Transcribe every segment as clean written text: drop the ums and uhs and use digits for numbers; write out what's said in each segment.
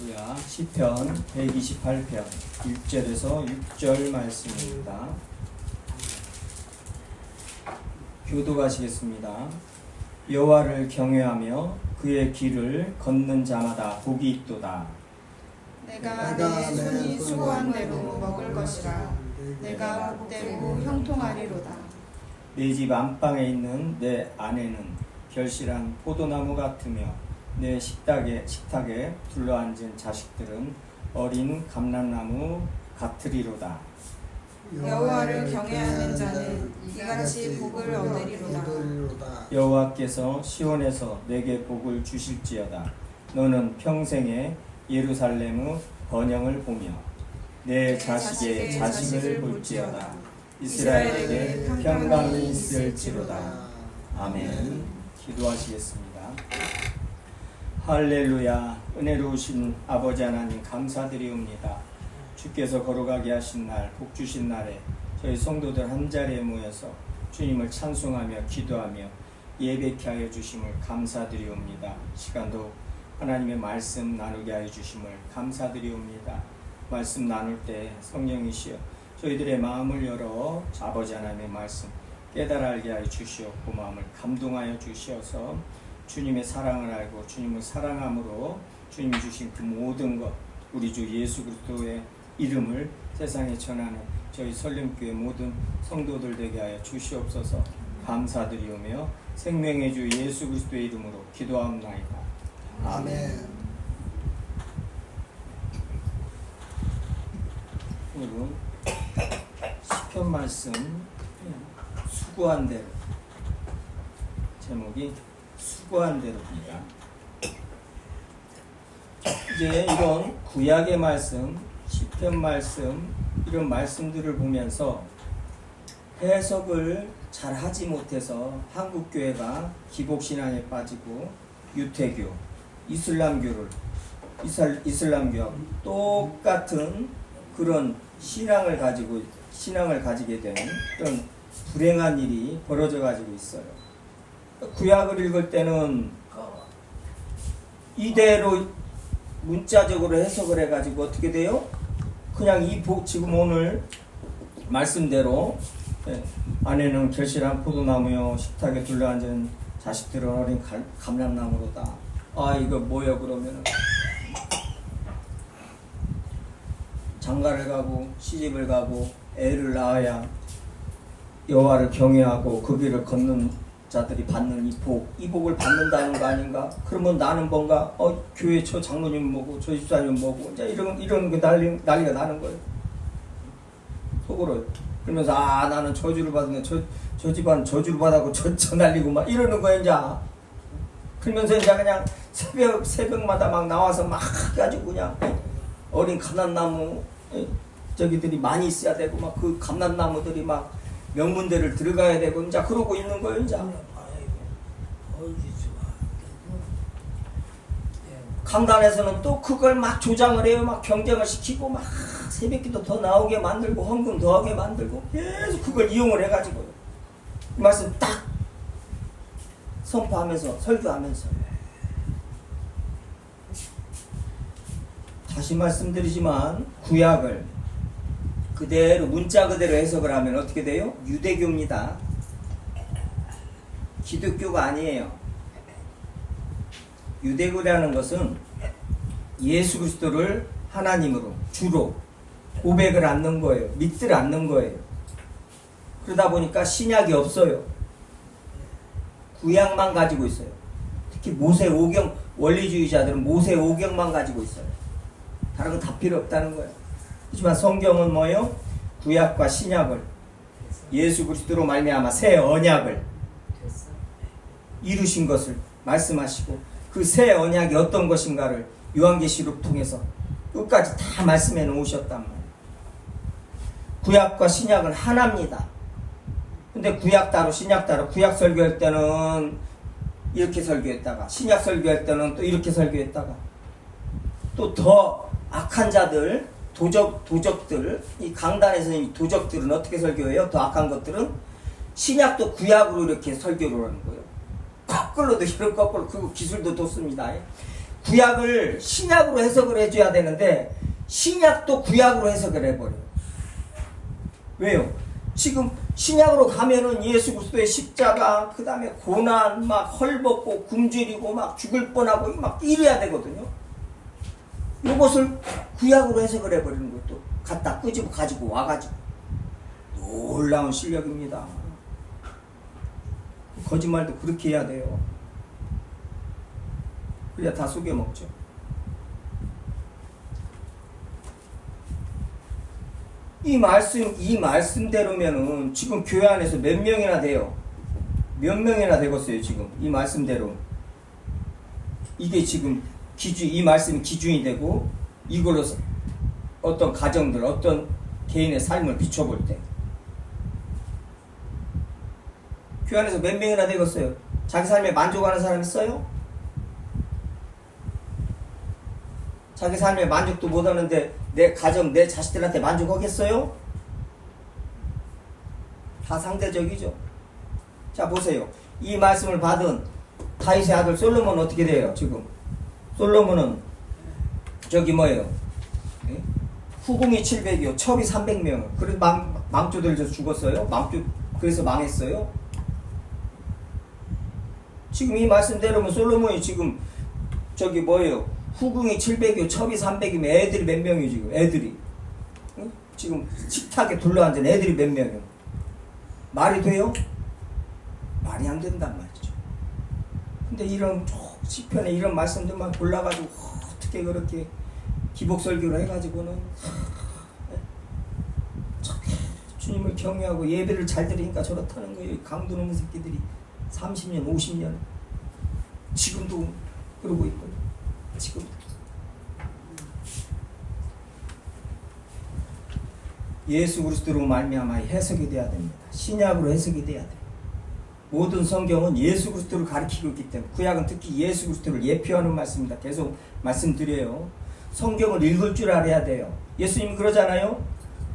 할렐루야. 시편 128편 1절에서 6절 말씀입니다. 교독하시겠습니다. 여호와를 경외하며 그의 길을 걷는 자마다 복이 있도다. 내가 내 손이 수고한 대로 먹을 것이라. 내가 복대로 형통하리로다. 내 집 안방에 있는 내 아내는 결실한 포도나무 같으며 내 식탁에 둘러앉은 자식들은 어린 감람나무 같으리로다. 여호와를 경외하는 자는 이같이 복을 얻으리로다. 여호와께서 시온에서 내게 복을 주실지어다. 너는 평생에 예루살렘의 번영을 보며 내 자식의 자식을 볼지어다. 이스라엘에게 평강이 있을지로다. 아멘. 기도하시겠습니다. 할렐루야. 은혜로우신 아버지 하나님 감사드리옵니다. 주께서 걸어가게 하신 날, 복 주신 날에 저희 성도들 한자리에 모여서 주님을 찬송하며 기도하며 예배케 하여 주심을 감사드리옵니다. 시간도 하나님의 말씀 나누게 하여 주심을 감사드리옵니다. 말씀 나눌 때 성령이시여 저희들의 마음을 열어 아버지 하나님의 말씀 깨달아 알게 하여 주시옵고 마음을 감동하여 주시어서 주님의 사랑을 알고 주님을 사랑함으로 주님이 주신 그 모든 것 우리 주 예수 그리스도의 이름을 세상에 전하는 저희 설림교회 모든 성도들 되게 하여 주시옵소서. 감사드리오며 생명의 주 예수 그리스도의 이름으로 기도하옵나이다. 아멘. 오늘은 시편 말씀 수고한 대로, 제목이 수고한 대로입니다. 이제 이런 구약의 말씀, 시편 말씀, 이런 말씀들을 보면서 해석을 잘 하지 못해서 한국교회가 기복신앙에 빠지고 유태교, 이슬람교하고 똑같은 그런 신앙을 가지게 되는 그런 불행한 일이 벌어져 가지고 있어요. 구약을 읽을 때는 이대로 문자적으로 해석을 해가지고 어떻게 돼요? 그냥 지금 오늘 말씀대로 아내는 결실한 포도나무요 식탁에 둘러앉은 자식들은 어린 감람나무로다. 아 이거 뭐야 그러면 장가를 가고 시집을 가고 애를 낳아야 여호와를 경외하고 그 길을 걷는 자들이 받는 이 복을 받는다는 거 아닌가? 그러면 나는 뭔가 교회 저 장로님 뭐고 저 집사님 뭐고 이제 이런 게 난리가 나는 거예요. 속으로. 그러면서 나는 저주를 받네. 저 집안 저주를 받았고 저 날리고 막 이러는 거예요 이제. 그러면서 이제 그냥 새벽마다 막 나와서 막 해가지고 그냥 어린 감람나무 저기들이 많이 있어야 되고 막 그 감람나무들이 막 명문대를 들어가야 되고 이제 그러고 있는 거예요 이제. 강단에서는 또 그걸 막 조장을 해요. 막 경쟁을 시키고 막 새벽기도 더 나오게 만들고 헌금 더 하게 만들고 계속 그걸 이용을 해가지고요. 이 말씀 딱 선포하면서 설교하면서 다시 말씀드리지만 구약을 그대로 문자 그대로 해석을 하면 어떻게 돼요? 유대교입니다. 기독교가 아니에요. 유대교라는 것은 예수 그리스도를 하나님으로 주로 고백을 않는 거예요. 믿들 않는 거예요. 그러다 보니까 신약이 없어요. 구약만 가지고 있어요. 특히 모세오경 원리주의자들은 모세오경만 가지고 있어요. 다른 건 다 필요 없다는 거예요. 하지만 성경은 뭐예요? 구약과 신약을 예수 그리스도로 말미암아 새 언약을 이루신 것을 말씀하시고 그 새 언약이 어떤 것인가를 요한계시록 통해서 끝까지 다 말씀해 놓으셨단 말이에요. 구약과 신약은 하나입니다. 근데 구약 따로 신약 따로 구약 설교할 때는 이렇게 설교했다가 신약 설교할 때는 또 이렇게 설교했다가 또 더 악한 자들 도적들 이 강단에서 이 도적들은 어떻게 설교해요? 더 악한 것들은 신약도 구약으로 이렇게 설교를 하는 거예요. 거꾸로도 이런 거꾸로 그 기술도 뒀습니다. 구약을 신약으로 해석을 해줘야 되는데 신약도 구약으로 해석을 해버려요. 왜요? 지금 신약으로 가면은 예수 그리스도의 십자가, 그 다음에 고난, 막 헐벗고 굶주리고 막 죽을 뻔하고 막 이래야 되거든요. 이것을 구약으로 해석을 해버리는 것도 갖다 끄집어 가지고 와가지고 놀라운 실력입니다. 거짓말도 그렇게 해야 돼요. 그래야 다 속여먹죠. 이 말씀대로면은 지금 교회 안에서 몇 명이나 돼요? 몇 명이나 되겠어요, 지금? 이 말씀대로. 이게 지금 이 말씀이 기준이 되고, 이걸로 어떤 가정들, 어떤 개인의 삶을 비춰볼 때. 교회 안에서 몇 명이나 되겠어요? 자기 삶에 만족하는 사람 있어요? 자기 삶에 만족도 못하는데 내 가정, 내 자식들한테 만족하겠어요? 다 상대적이죠. 자, 보세요. 이 말씀을 받은 다윗의 아들 솔로몬은 어떻게 돼요? 지금 솔로몬은 저기 뭐예요? 네? 후궁이 700이요, 첩이 300명. 그래서 망조들에서 죽었어요. 그래서 망했어요. 지금 이 말씀대로면 솔로몬이 지금 저기 뭐예요? 후궁이 700이요, 첩이 300이면 애들이 몇 명이에요, 지금? 애들이. 응? 지금 식탁에 둘러앉은 애들이 몇 명이에요? 말이 돼요? 말이 안 된단 말이죠. 근데 이런 시편에 이런 말씀들만 골라가지고 어떻게 그렇게 기복설교를 해가지고는 주님을 경외하고 예배를 잘 드리니까 저렇다는 거예요. 강도 넘은 새끼들이 30년, 50년 지금도 그러고 있거든요. 지금 예수 그리스도로 말미암아 해석이 돼야 됩니다. 신약으로 해석이 돼야 돼요. 모든 성경은 예수 그리스도를 가리키고 있기 때문에, 구약은 특히 예수 그리스도를 예표하는 말씀입니다. 계속 말씀드려요. 성경을 읽을 줄 알아야 돼요. 예수님이 그러잖아요.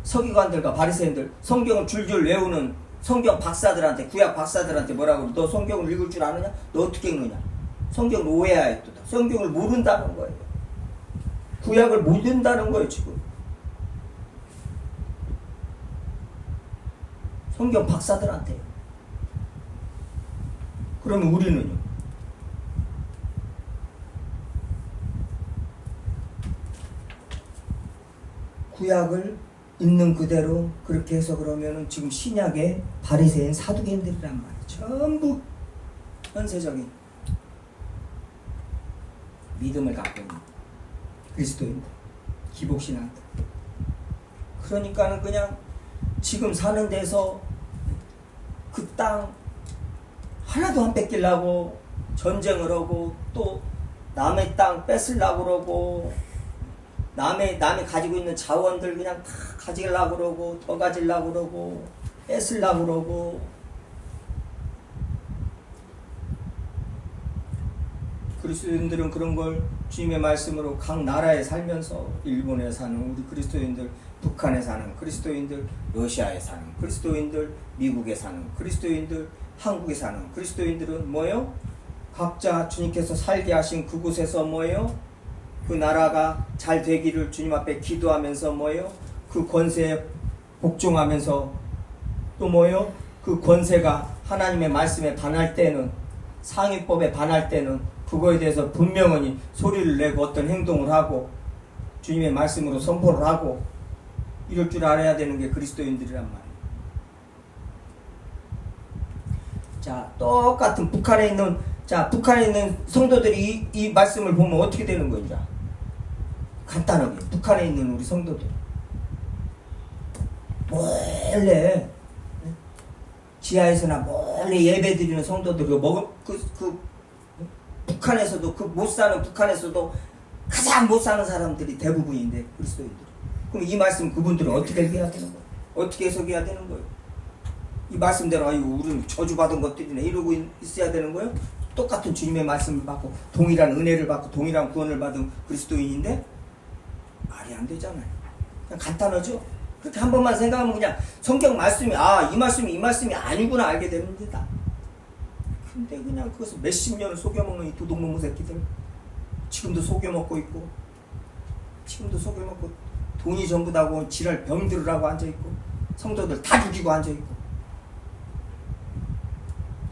서기관들과 바리새인들 성경을 줄줄 외우는 성경 박사들한테, 구약 박사들한테 뭐라고, 너 성경을 읽을 줄 아느냐? 너 어떻게 읽느냐? 성경을 오해하였도다. 성경을 모른다는 거예요. 구약을 모른다는 거예요, 지금. 성경 박사들한테. 그러면 우리는요? 구약을 있는 그대로 그렇게 해서 그러면은 지금 신약의 바리새인 사두개인들이란 말이에요. 전부 현세적인 믿음을 갖고 있는 그리스도인들, 기복신앙들. 그러니까는 그냥 지금 사는 데서 그 땅 하나도 안 뺏기려고 전쟁을 하고, 또 남의 땅 뺏으려고 그러고, 남이 가지고 있는 자원들 그냥 다 가지려고 그러고, 더 가지려고 그러고, 뺏으려고 그러고. 그리스도인들은 그런 걸 주님의 말씀으로 각 나라에 살면서, 일본에 사는 우리 그리스도인들, 북한에 사는 그리스도인들, 러시아에 사는 그리스도인들, 미국에 사는 그리스도인들, 한국에 사는 그리스도인들은 뭐예요? 각자 주님께서 살게 하신 그곳에서 뭐예요? 그 나라가 잘 되기를 주님 앞에 기도하면서 뭐예요? 그 권세에 복종하면서, 또 뭐예요? 그 권세가 하나님의 말씀에 반할 때는, 상위법에 반할 때는 그거에 대해서 분명히 소리를 내고 어떤 행동을 하고 주님의 말씀으로 선포를 하고 이럴 줄 알아야 되는 게 그리스도인들이란 말이에요. 자, 똑같은 북한에 있는 성도들이 이 말씀을 보면 어떻게 되는 거죠? 간단하게 북한에 있는 우리 성도들 몰래 지하에서나 몰래 예배 드리는 성도들, 북한에서도 못 사는 북한에서도 가장 못 사는 사람들이 대부분인데 그리스도인들. 그럼 이 말씀 그분들은 어떻게 해야 되는 거예요? 어떻게 해석해야 되는 거예요? 이 말씀대로 아이고 우리는 저주받은 것들이네 이러고 있어야 되는 거예요? 똑같은 주님의 말씀을 받고 동일한 은혜를 받고 동일한 구원을 받은 그리스도인인데 말이 안 되잖아요. 그냥 간단하죠? 그렇게 한 번만 생각하면 그냥 성경 말씀이 이 말씀이 아니구나 알게 됩니다. 근데 그냥 그것을 몇십 년을 속여먹는 이 도둑놈의 새끼들 지금도 속여먹고 있고, 돈이 전부 다고 지랄 병들으라고 앉아있고, 성도들 다 죽이고 앉아있고,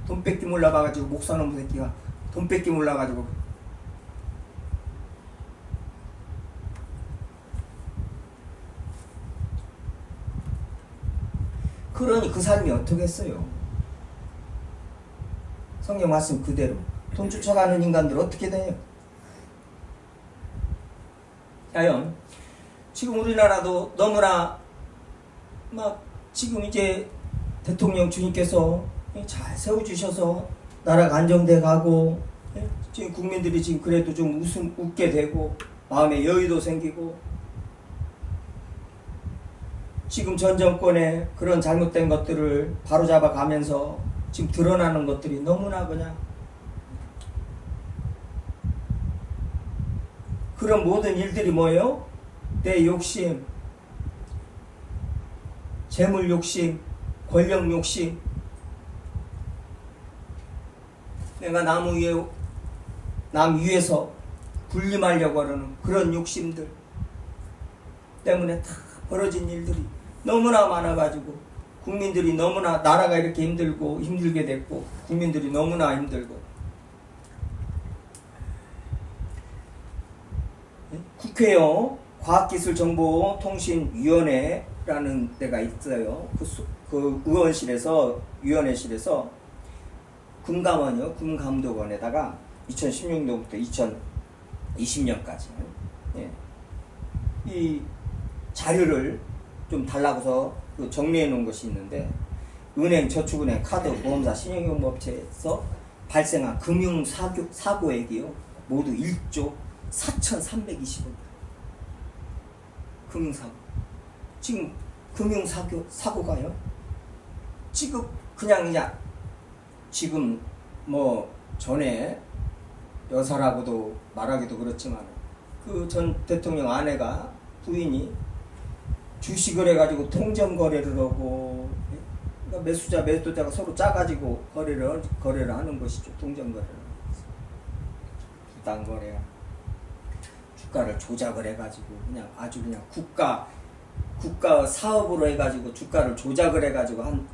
돈 뺏기 몰라가지고 목사놈 새끼가 돈 뺏기 몰라가지고 그러니 그 삶이 어떻겠어요? 성경 말씀 그대로 돈 쫓아가는 인간들 어떻게 돼요? 과연 지금 우리나라도 너무나 막 지금 이제 대통령 주님께서 잘 세워주셔서 나라가 안정돼 가고, 지금 국민들이 지금 그래도 좀 웃게 되고 마음에 여유도 생기고, 지금 전 정권의 그런 잘못된 것들을 바로잡아 가면서 지금 드러나는 것들이 너무나 그냥 그런 모든 일들이 뭐예요? 내 욕심, 재물 욕심, 권력 욕심, 내가 남 위에서 군림하려고 하는 그런 욕심들 때문에 다 벌어진 일들이 너무나 많아가지고, 국민들이 너무나, 나라가 이렇게 힘들게 됐고, 국민들이 너무나 힘들고, 국회요 과학기술정보통신위원회라는 데가 있어요. 그 위원회실에서 군감독원에다가 2016년부터 2020년까지 이 자료를 좀 달라고서 정리해 놓은 것이 있는데, 은행, 저축은행, 카드, 보험사, 신용융업체에서 발생한 금융사고액이요 모두 1조 4,320억. 금융사고. 지금 금융사고가요 지금 뭐 전에 여사라고도 말하기도 그렇지만 그 전 대통령 아내가 부인이 주식을 해가지고 통정 거래를 하고, 그러니까 매수자가 서로 짜가지고 거래를 하는 것이죠. 통정 거래를. 부당 거래야. 주가를 조작을 해가지고 그냥 아주 그냥 국가 사업으로 해가지고 주가를 조작을 해가지고 한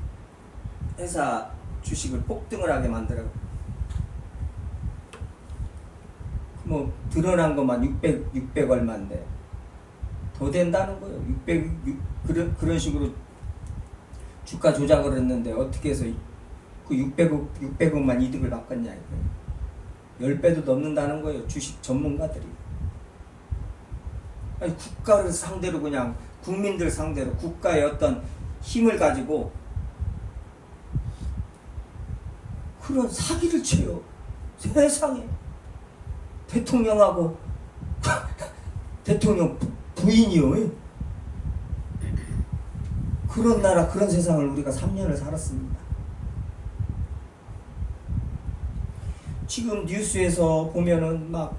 회사 주식을 폭등을 하게 만들어. 뭐 드러난 것만 600 얼마인데 더 된다는 거예요. 그런 식으로 주가 조작을 했는데 어떻게 해서 그 600억만 이득을 받겠냐 이거예요. 10배도 넘는다는 거예요. 주식 전문가들이. 아니, 국가를 상대로, 그냥 국민들 상대로 국가의 어떤 힘을 가지고 그런 사기를 쳐요. 세상에. 대통령하고 대통령 부인이요. 그런 나라, 그런 세상을 우리가 3년을 살았습니다. 지금 뉴스에서 보면은 막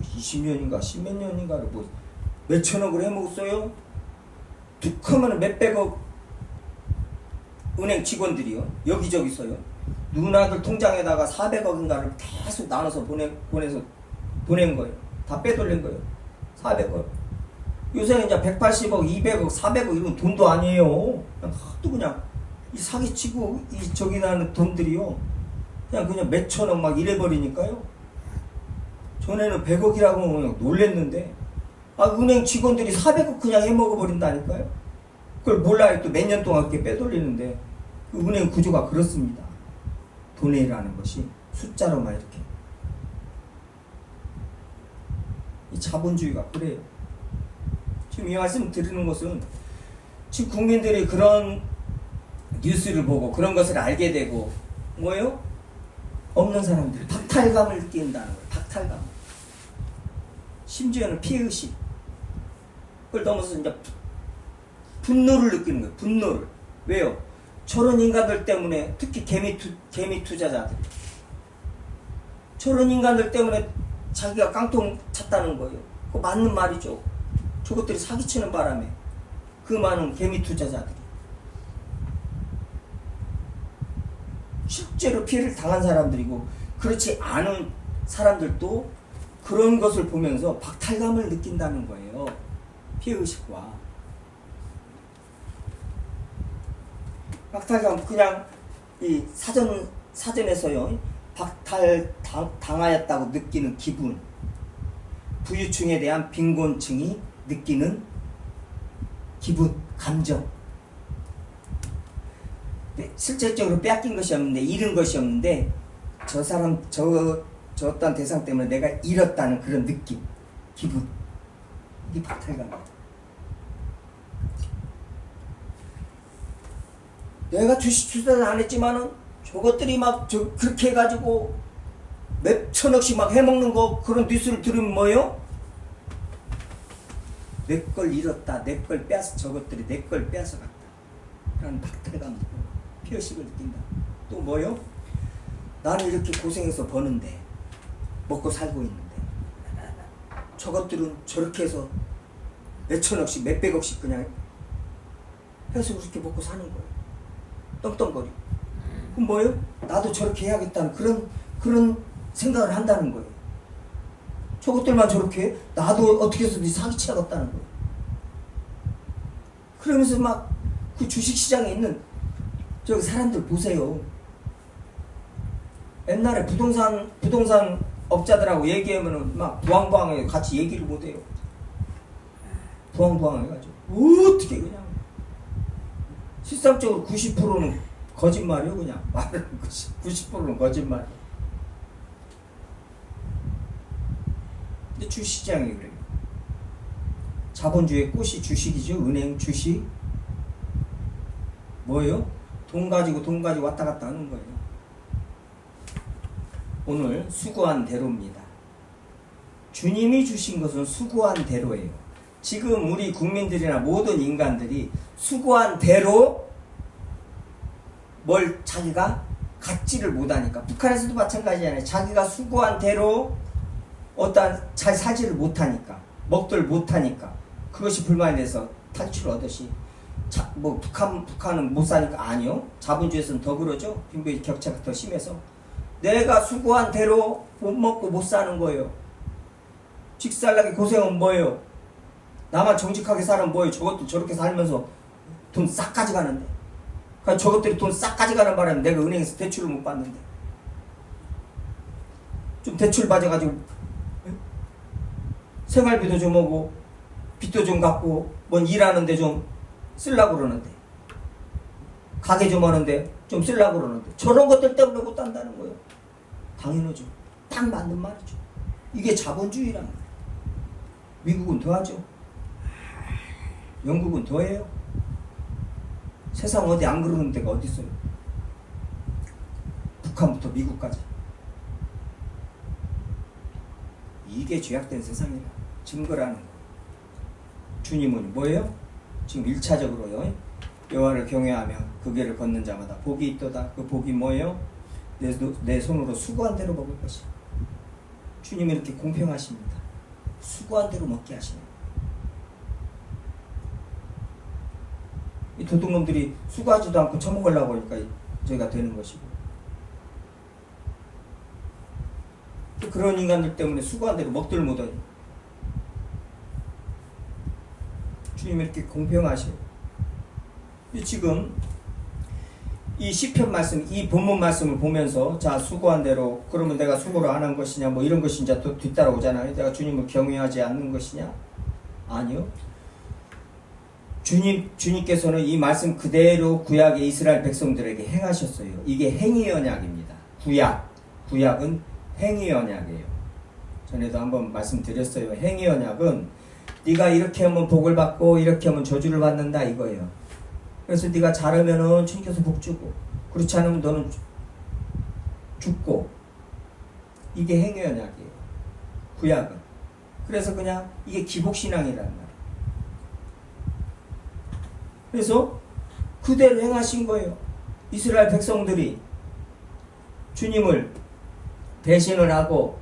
20년인가 10몇 년인가를 뭐 몇천억을 해먹었어요. 툭하면 몇백억 은행 직원들이요 여기저기서요 누나들 통장에다가 400억인가를 계속 나눠서 보낸 거예요. 다 빼돌린 거예요. 400억. 요새는 이제 180억, 200억, 400억 이런 돈도 아니에요. 그냥 이 사기치고 이 저기 나는 돈들이요. 그냥 몇천억 막 이래버리니까요. 전에는 100억이라고 하면 놀랬는데, 은행 직원들이 400억 그냥 해먹어버린다니까요. 그걸 몰라요. 또 몇 년 동안 그렇게 빼돌리는데, 그 은행 구조가 그렇습니다. 돈이라는 것이 숫자로만 이렇게. 이 자본주의가 그래요. 지금 이 말씀 드리는 것은 지금 국민들이 그런 뉴스를 보고 그런 것을 알게 되고 뭐예요? 없는 사람들이 박탈감을 느낀다는 거예요. 박탈감. 심지어는 피해의식. 그걸 넘어서 이제 분노를 느끼는 거예요. 분노를. 왜요? 저런 인간들 때문에, 특히 개미 투자자들. 저런 인간들 때문에 자기가 깡통 찼다는 거예요. 그거 맞는 말이죠. 저것들이 사기치는 바람에 그 많은 개미 투자자들이 실제로 피해를 당한 사람들이고, 그렇지 않은 사람들도 그런 것을 보면서 박탈감을 느낀다는 거예요. 피해의식과 박탈감, 그냥 이 사전에서요 당하였다고 느끼는 기분, 부유층에 대한 빈곤층이 느끼는 기분, 감정. 실질적으로 빼앗긴 것이 없는데, 잃은 것이 없는데, 저 사람, 저 어떤 대상 때문에 내가 잃었다는 그런 느낌, 기분. 이게 박탈감이에요. 내가 주식 투자는 안 했지만은 저것들이 막 그렇게 해가지고 몇 천억씩 막 해먹는 거, 그런 뉴스를 들으면 뭐예요? 내 걸 잃었다, 내 걸 빼앗아, 저것들이 내 걸 빼앗아갔다 라는 박탈감, 피어식을 느낀다. 또 뭐요? 나는 이렇게 고생해서 버는데, 먹고 살고 있는데, 저것들은 저렇게 해서 몇 천억씩 몇 백억씩 그냥 해서 그렇게 먹고 사는 거예요. 떵떵거리고. 그럼 뭐예요? 나도 저렇게 해야겠다는 그런 생각을 한다는 거예요. 저것들만 저렇게 해? 나도 어떻게 해서든지 사기쳐야겠다는 거예요. 그러면서 막 그 주식시장에 있는 저기 사람들 보세요. 옛날에 부동산 업자들하고 얘기하면은 막 부황부황하게 같이 얘기를 못해요. 부황부황해가지고 어떻게 그냥 실상적으로 90%는 거짓말이요. 그냥 말하는 것이 90%는 거짓말. 근데 주식시장이 그래요. 자본주의의 꽃이 주식이죠. 은행, 주식. 뭐예요? 돈 가지고 왔다 갔다 하는 거예요. 오늘 수고한 대로입니다. 주님이 주신 것은 수고한 대로예요. 지금 우리 국민들이나 모든 인간들이 수고한 대로 뭘 자기가 갖지를 못하니까, 북한에서도 마찬가지잖아요. 자기가 수고한 대로 어떠한 잘 살지를 못하니까, 먹들 못하니까, 그것이 불만이 돼서 탈출을 하듯이, 뭐 북한은 못 사니까, 아니요. 자본주의에서는 더 그러죠. 빈부의 격차가 더 심해서 내가 수고한 대로 못 먹고 못 사는 거예요. 직살나게 고생은 뭐예요? 나만 정직하게 살면 뭐예요? 저것도 저렇게 살면서 돈 싹 가져가는데, 그러니까 저것들이 돈 싹 가져가는 바람에 내가 은행에서 대출을 못 받는데, 좀 대출 받아가지고 생활비도 좀 오고 빚도 좀 갚고 뭔 일하는데 좀 쓰려고 그러는데, 가게 좀 하는데 좀 쓰려고 그러는데, 저런 것들 때문에 못 한다는 거예요. 당연하죠. 딱 맞는 말이죠. 이게 자본주의란 말이에요. 미국은 더하죠. 영국은 더해요. 세상 어디 안 그러는 데가 어디 있어요? 북한부터 미국까지. 이게 죄악된 세상이라 증거라는 거예요. 주님은 뭐예요? 지금 1차적으로요. 여호와를 경외하며 그 길을 걷는 자마다 복이 있도다. 그 복이 뭐예요? 내 손으로 수고한 대로 먹을 것이야. 주님은 이렇게 공평하십니다. 수고한 대로 먹게 하시는. 이 도둑놈들이 수고하지도 않고 처먹으려고 하니까 저희가 되는 것이고, 그런 인간들 때문에 수고한 대로 먹들 못하니 주님이 이렇게 공평하셔요. 지금 이 시편 말씀, 이 본문 말씀을 보면서, 자, 수고한 대로, 그러면 내가 수고를 안 한 것이냐, 뭐 이런 것이 이제 또 뒤따라오잖아요. 내가 주님을 경외하지 않는 것이냐? 아니요. 주님께서는 이 말씀 그대로 구약의 이스라엘 백성들에게 행하셨어요. 이게 행위 언약입니다. 구약은 행위 언약이에요. 전에도 한번 말씀드렸어요. 행위 언약은 네가 이렇게 하면 복을 받고 이렇게 하면 저주를 받는다 이거예요. 그래서 네가 잘하면은 주님께서 복 주고, 그렇지 않으면 너는 죽고. 이게 행위 언약이에요. 구약은. 그래서 그냥 이게 기복신앙이라는 말이에요. 그래서 그대로 행하신 거예요. 이스라엘 백성들이 주님을 배신을 하고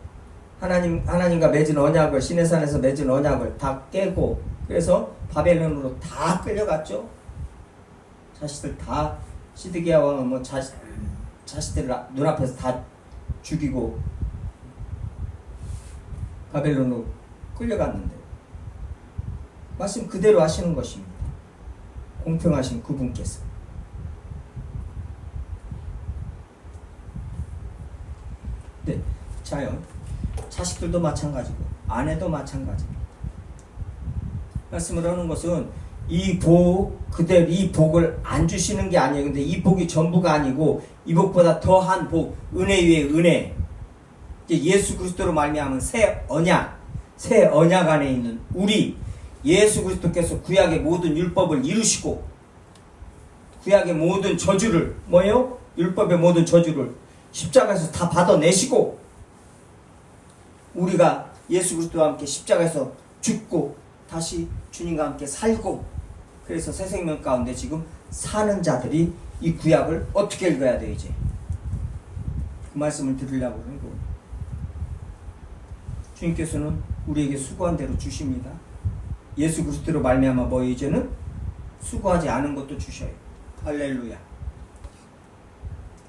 하나님과 맺은 언약을, 시내산에서 맺은 언약을 다 깨고, 그래서 바벨론으로 다 끌려갔죠. 자식들 다, 시드기야 왕은 뭐 자식들을 눈앞에서 다 죽이고 바벨론으로 끌려갔는데 말씀 그대로 하시는 것입니다. 공평하신 그분께서. 네, 자요. 자식들도 마찬가지고 아내도 마찬가지입니다. 말씀을 하는 것은 이 그대로 이 복을 안 주시는 게 아니에요. 근데 이 복이 전부가 아니고 이 복보다 더한 복, 은혜 위에 은혜. 예수 그리스도로 말미암은 새 언약 안에 있는 우리 예수 그리스도께서 구약의 모든 율법을 이루시고 구약의 모든 저주를 뭐예요? 율법의 모든 저주를 십자가에서 다 받아내시고 우리가 예수 그리스도와 함께 십자가에서 죽고 다시 주님과 함께 살고 그래서 새 생명 가운데 지금 사는 자들이 이 구약을 어떻게 읽어야 돼요? 이제 그 말씀을 드리려고 하는 거예요. 주님께서는 우리에게 수고한 대로 주십니다. 예수 그리스도로 말미암아 뭐 이제는 수고하지 않은 것도 주셔요. 할렐루야.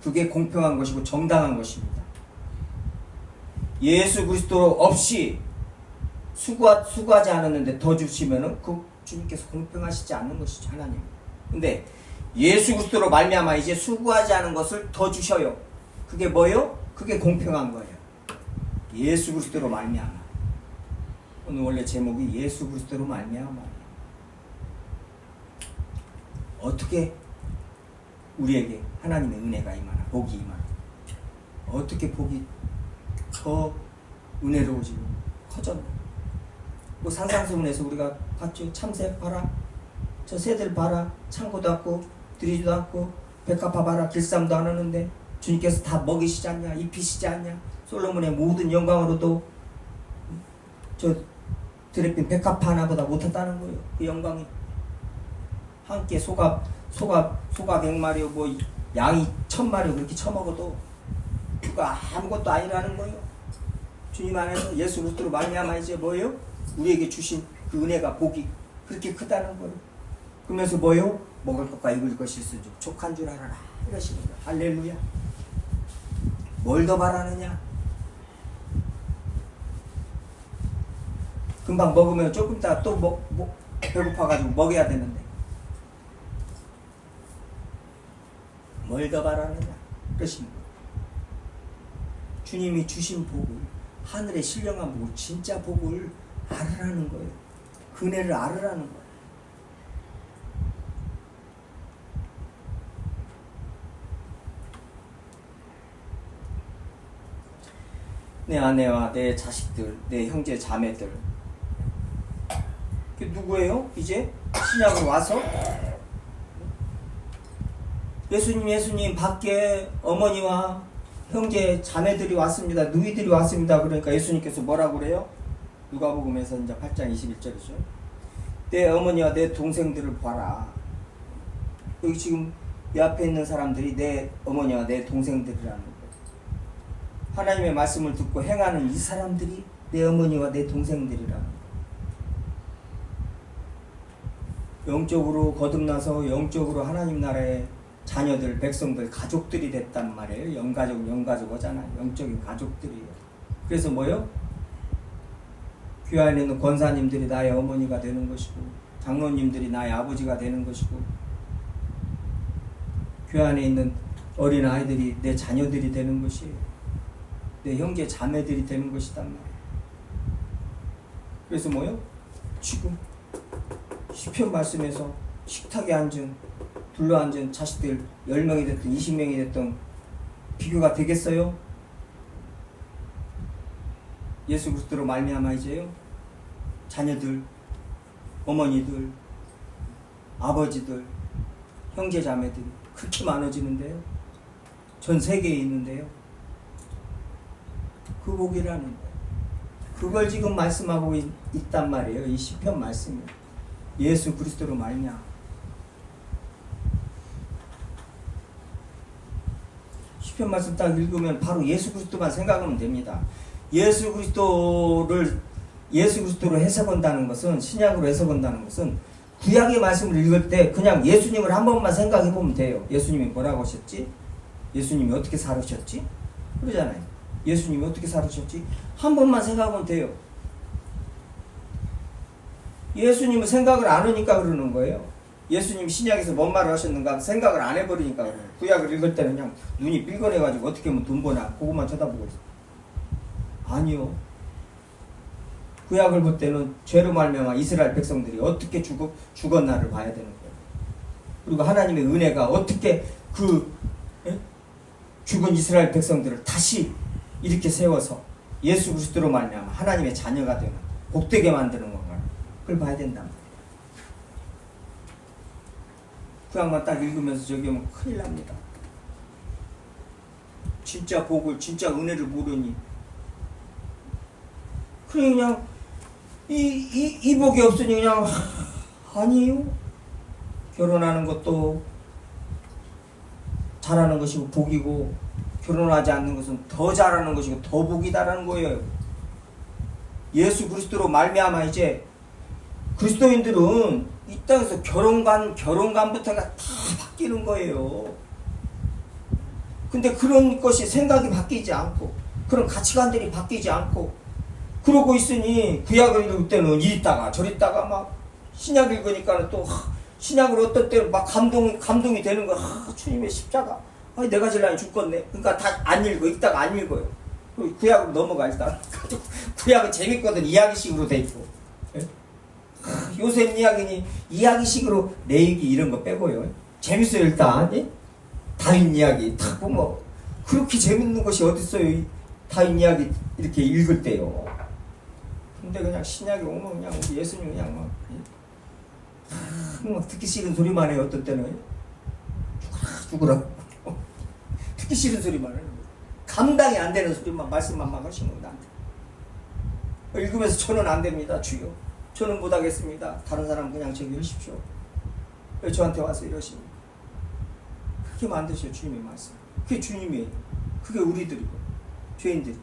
그게 공평한 것이고 정당한 것입니다. 예수 그리스도 없이 수고하지 않았는데 더 주시면은 그 주님께서 공평하시지 않는 것이죠. 하나님. 근데 예수 그리스도로 말미암아 이제 수고하지 않은 것을 더 주셔요. 그게 뭐요? 그게 공평한 거예요. 예수 그리스도로 말미암아. 오늘 원래 제목이 예수 그리스도로 말미암아. 어떻게 우리에게 하나님의 은혜가 임하나, 복이 임하나, 어떻게 복이 더 은혜로워지고 커졌나. 뭐 산상수훈에서 우리가 봤죠. 참새 봐라, 저 새들 봐라, 창고도 않고 들이지도 않고 백합화 봐라, 길쌈도 안 하는데 주님께서 다 먹이시지 않냐, 입히시지 않냐. 솔로몬의 모든 영광으로도 저 드레핀 백합화 하나보다 못했다는 거예요. 그 영광이 함께 소가 100마리고 뭐 양이 1000마리 그렇게 처먹어도 그거 아무것도 아니라는 거예요. 주님 안에서 예수 그리스도로 말미암아 이제 뭐예요? 우리에게 주신 그 은혜가 복이 그렇게 크다는 거예요. 그러면서 뭐예요? 먹을 것과 입을 것이 있을즉 족한 줄 알아라 이러시는 거예요. 할렐루야. 뭘 더 바라느냐? 금방 먹으면 조금 있다가 또 배고파가지고 먹여야 되는데 뭘 더 바라느냐? 그러시는 거예요. 주님이 주신 복을, 하늘의 신령한 복을, 진짜 복을 알으라는 거예요. 은혜를 알으라는 거예요. 내 아내와 내 자식들, 내 형제 자매들, 그게 누구예요? 이제 신약으로 와서 예수님 밖에 어머니와 형제 자매들이 왔습니다. 누이들이 왔습니다. 그러니까 예수님께서 뭐라고 그래요? 누가복음에서 이제 8장 21절이죠. 내 어머니와 내 동생들을 봐라. 여기 지금 이 앞에 있는 사람들이 내 어머니와 내 동생들이라는 거예요. 하나님의 말씀을 듣고 행하는 이 사람들이 내 어머니와 내 동생들이라는 거예요. 영적으로 거듭나서 영적으로 하나님 나라의 자녀들, 백성들, 가족들이 됐단 말이에요. 영가족 하잖아요. 영적인 가족들이에요. 그래서 뭐요? 교회 안에 있는 권사님들이 나의 어머니가 되는 것이고, 장로님들이 나의 아버지가 되는 것이고, 교회 안에 있는 어린 아이들이 내 자녀들이 되는 것이에요. 내 형제 자매들이 되는 것이단 말이에요. 그래서 뭐요? 지금 시편 말씀에서 식탁에 둘러앉은 자식들 10명이 됐든 20명이 됐든 비교가 되겠어요? 예수 그리스도로 말미암아 이제요 자녀들, 어머니들, 아버지들, 형제 자매들이 그렇게 많아지는데요. 전 세계에 있는데요. 그 복이라는 거예요. 그걸 지금 말씀하고 있단 말이에요. 이 시편 말씀이 예수 그리스도로 말미암아. 시편 말씀 딱 읽으면 바로 예수 그리스도만 생각하면 됩니다. 예수 그리스도로 해석한다는 것은, 신약으로 해석한다는 것은 구약의 말씀을 읽을 때 그냥 예수님을 한 번만 생각해 보면 돼요. 예수님이 뭐라고 하셨지? 예수님이 어떻게 살으셨지? 그러잖아요. 예수님이 어떻게 살으셨지? 한 번만 생각하면 돼요. 예수님은 생각을 안 하니까 그러는 거예요. 예수님 신약에서 뭔 말을 하셨는가 생각을 안 해버리니까 그래요. 구약을 읽을 때는 그냥 눈이 삘거려가지고 어떻게 하면 돈 버나 그것만 쳐다보고 있어요. 아니요. 구약을 볼 때는 죄로 말미암아 이스라엘 백성들이 어떻게 죽었나를 봐야 되는 거예요. 그리고 하나님의 은혜가 어떻게 죽은 이스라엘 백성들을 다시 이렇게 세워서 예수 그리스도로 말미암아 하나님의 자녀가 되는 복되게 만드는 건가 그걸 봐야 된단 말이에요. 구약만 딱 읽으면서 저기 오면 큰일 납니다. 진짜 복을 진짜 은혜를 모르니 그냥 이 복이 없으니 그냥 아니에요. 결혼하는 것도 잘하는 것이고 복이고 결혼하지 않는 것은 더 잘하는 것이고 더 복이다라는 거예요. 예수 그리스도로 말미암아 이제 그리스도인들은 이 땅에서 결혼관부터가 다 바뀌는 거예요. 근데 그런 것이 생각이 바뀌지 않고 그런 가치관들이 바뀌지 않고 그러고 있으니 구약을 읽을 때는 이리다가 저리다가 막 신약 읽으니까는 또 신약을 어떤 때는 막 감동이 되는 거야. 주님의 십자가. 내가 제일 많이 죽겠네. 그러니까 다 안 읽다가 안 읽어요. 구약으로 넘어가 일단. 구약은 재밌거든. 이야기식으로 돼 있고. 요셉 이야기니 이야기식으로 내얘기 이런 거 빼고요. 재밌어요 일단. 다윗 이야기 딱 보면 그렇게 재밌는 것이 어딨어요. 다윗 이야기 이렇게 읽을 때요. 근데 그냥 신약에 오면 그냥 우리 예수님 그냥 막 듣기 싫은 소리만 해요. 어떤 때는 죽으라 듣기 싫은 소리만 해요. 감당이 안 되는 소리만 말씀만 막 하시는 겁니다. 읽으면서 저는 안 됩니다. 주여 저는 못하겠습니다. 다른 사람 그냥 저기 하십시오. 왜 저한테 와서 이러십니까? 그렇게 만드셔요. 주님의 말씀. 그게 주님이에요. 그게 우리들이고 죄인들이.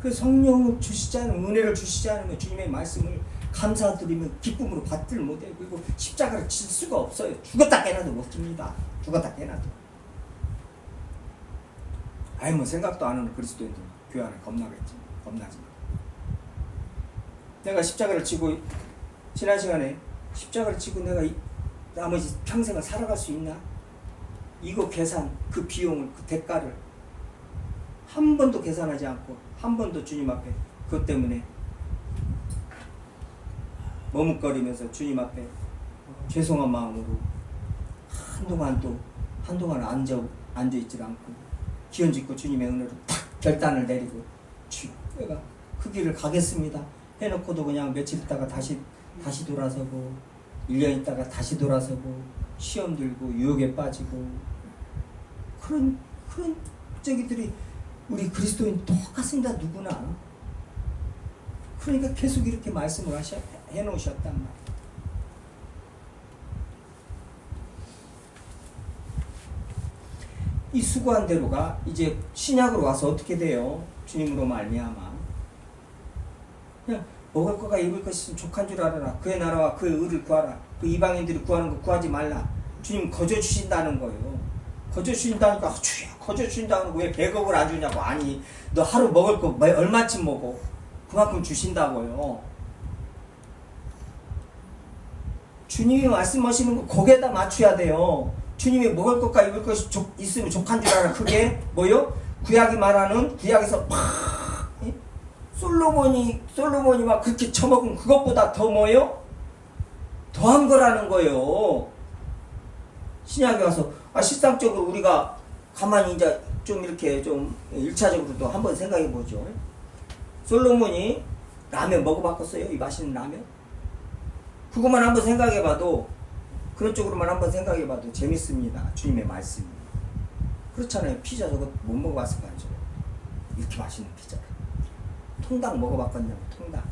그 성령을 주시지 않으면 은혜를 주시지 않으면 주님의 말씀을 감사드리면 기쁨으로 받들 못해요. 그리고 십자가를 질 수가 없어요. 죽었다 깨나도 못 집니다. 죽었다 깨나도. 아이 뭐 생각도 안 하는 그리스도인들 교회 안에 겁나겠지. 겁나지. 내가 십자가를 지고 지난 시간에 십자가를 지고 내가 나머지 평생을 살아갈 수 있나? 이거 계산, 그 비용을, 그 대가를 한 번도 계산하지 않고 한 번도 주님 앞에 그것 때문에 머뭇거리면서 주님 앞에 죄송한 마음으로 한동안 앉아있질 않고 기원짓고 주님의 은혜로 탁 결단을 내리고 내가 그 길을 가겠습니다 해놓고도 그냥 며칠 있다가 다시 돌아서고 1년 있다가 다시 돌아서고 시험 들고 유혹에 빠지고 그런 저기들이 우리 그리스도인 똑같습니다. 누구나. 그러니까 계속 이렇게 말씀을 해놓으셨단 말이에요. 이 수고한 대로가 이제 신약으로 와서 어떻게 돼요? 주님으로 말미암아 그냥 먹을 거가 입을 것이 있으면 족한 줄 알아라. 그의 나라와 그의 의를 구하라. 그 이방인들이 구하는 거 구하지 말라. 주님 거저 주신다는 거예요. 거저 주신다니까 주여 거저 주신다는 거 왜 100억을 안 주냐고. 아니 너 하루 먹을 거 얼마쯤 먹어. 그만큼 주신다고요. 주님이 말씀하시는 거 거기에다 맞춰야 돼요. 주님이 먹을 것과 입을 것이 있으면 족한 줄 알아. 그게 뭐요? 구약이 말하는 구약에서 솔로몬이 막 그렇게 처먹은 그것보다 더 뭐요? 더한 거라는 거예요. 신약에 와서 실상적으로 우리가 가만히 이제 좀 이렇게 좀 1차적으로도 한번 생각해 보죠. 솔로몬이 라면 먹어봤겠어요? 이 맛있는 라면? 그것만 한번 생각해 봐도 그런 쪽으로만 한번 생각해 봐도 재밌습니다. 주님의 말씀이. 그렇잖아요. 피자 저거 못 먹어봤을 거 아니죠. 이렇게 맛있는 피자. 통닭 먹어봤겠냐고. 통닭.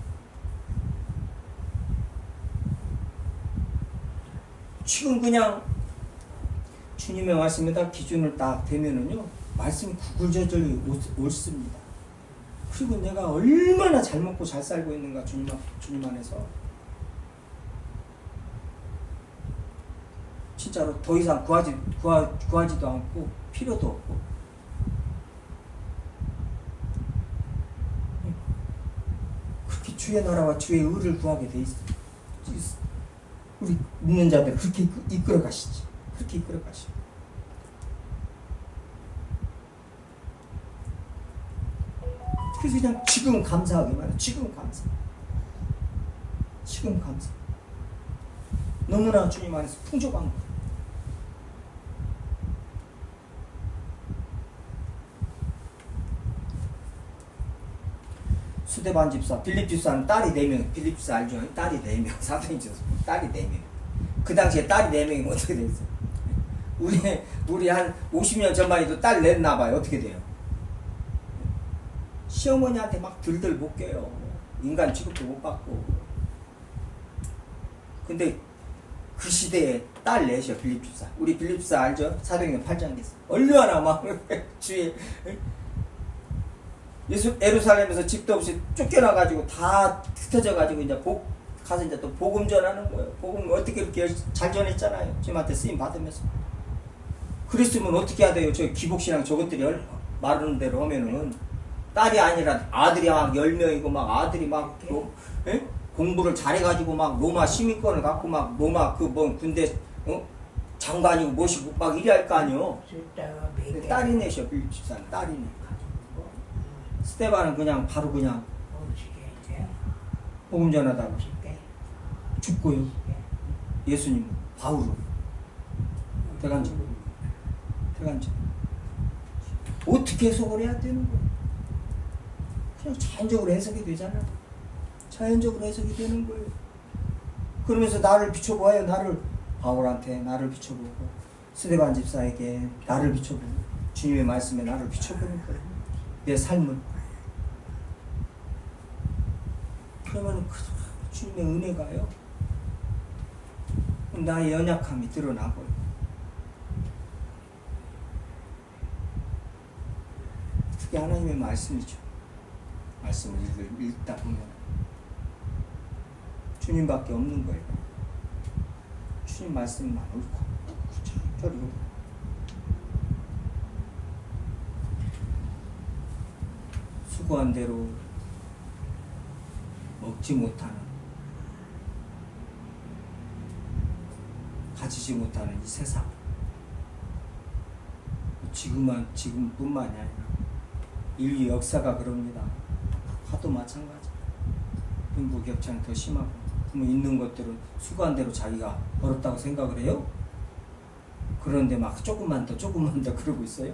지금 그냥 주님의 말씀에다 기준을 딱 대면은요 말씀이 구글저절 옳습니다. 그리고 내가 얼마나 잘 먹고 잘 살고 있는가 주님 안에서 진짜로 더 이상 구하지도 않고 필요도 없고 그렇게 주의 나라와 주의 의를 구하게 돼 있어. 우리 믿는 자들 그렇게 이끌어 가시지. 그렇게 이끌어 가시. 그래서 그냥 지금 감사하기만 해. 지금 감사. 지금 감사. 너무나 주님 안에서 풍족한 거. 수데반 집사, 빌립 집사는 딸이 4명, 빌립 집사 알죠? 딸이 4명, 사도행 집사 딸이 4명. 그 당시에 딸이 4명이면 어떻게 돼 있어요? 우리 한 50년 전만 해도 딸 냈나 봐요. 어떻게 돼요? 시어머니한테 막 들들 못 껴요. 인간 취급도 못 받고. 근데 그 시대에 딸 넷이요, 빌립 집사. 우리 빌립 집사 알죠? 사도행전 8장 됐어. 얼마나 막 주의 예루살렘에서 집도 없이 쫓겨나가지고 다 흩어져가지고 이제 가서 이제 또 복음 전하는 거예요. 복음 어떻게 이렇게 잘 전했잖아요. 주님한테 쓰임 받으면서. 그랬으면 어떻게 해야 돼요? 저 기복신앙 저것들이 말하는 대로 하면은 딸이 아니라 아들이 막 10명이고 막 아들이 막 공부를 잘해가지고 막 로마 시민권을 갖고 막 로마 그 뭐 군대 장관이고 뭐시고 막 이래 할 거 아니요. 근데 딸이 내셔 빌립 집사는 딸이 내. 스데반은 그냥 바로 그냥 복음 전하다가 죽고요. 예수님 바울로 대간절 어떻게 해석을 해야 되는 거예요? 그냥 자연적으로 해석이 되잖아. 자연적으로 해석이 되는 거예요. 그러면서 나를 비춰보아요. 나를 바울한테 나를 비춰보고 스데반 집사에게 나를 비춰보고 주님의 말씀에 나를 비춰보는 거예요. 내 삶을. 그러면 주님의 은혜가요. 나의 연약함이 드러나고요. 그게 하나님의 말씀이죠. 말씀을 읽다 보면 주님밖에 없는 거예요. 주님 말씀만 옳고 구절구절이고 수고한 대로 먹지 못하는 가지지 못하는 이 세상 지금뿐만이 아니라 인류 역사가 그럽니다. 화도 마찬가지. 빈부격차는 더 심하고 그러면 있는 것들은 수고한 대로 자기가 벌었다고 생각을 해요. 그런데 막 조금만 더 그러고 있어요.